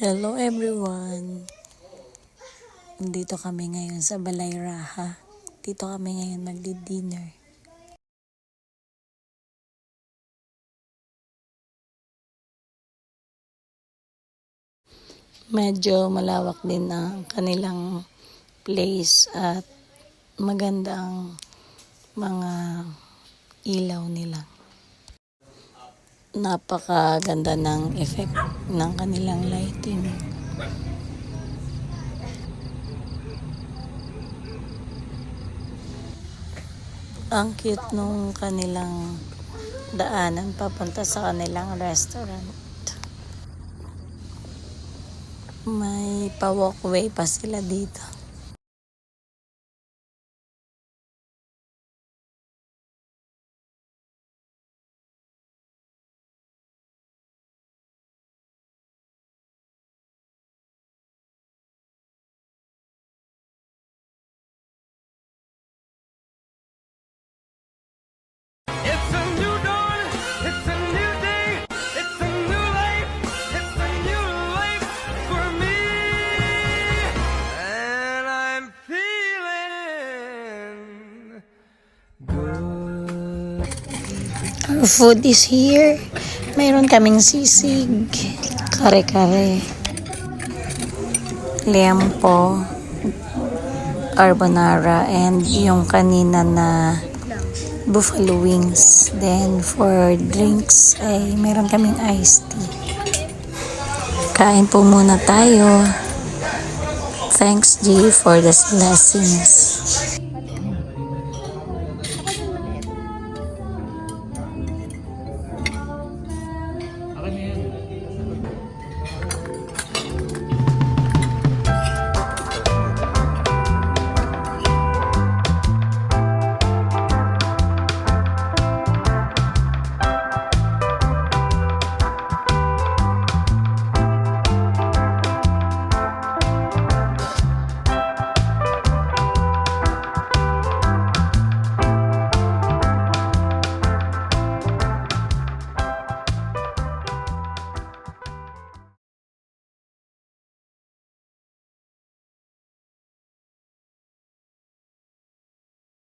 Hello everyone! Dito kami ngayon sa Balay Raha. Dito kami ngayon magdi-dinner. Medyo malawak din ang kanilang place at magandang mga ilaw nila. Napakaganda ng effect ng kanilang lighting. Ang cute nung kanilang daanan papunta sa kanilang restaurant. May pa-walkway pa sila dito. It's a new dawn, it's a new day, it's a new life, it's a new life for me. And I'm feeling good. Our food is here. Mayroon kaming sisig, kare-kare, liempo, carbonara, and yung kanina na buffalo wings. Then for drinks ay meron kaming iced tea. Kain po muna tayo. Thanks G for the blessings.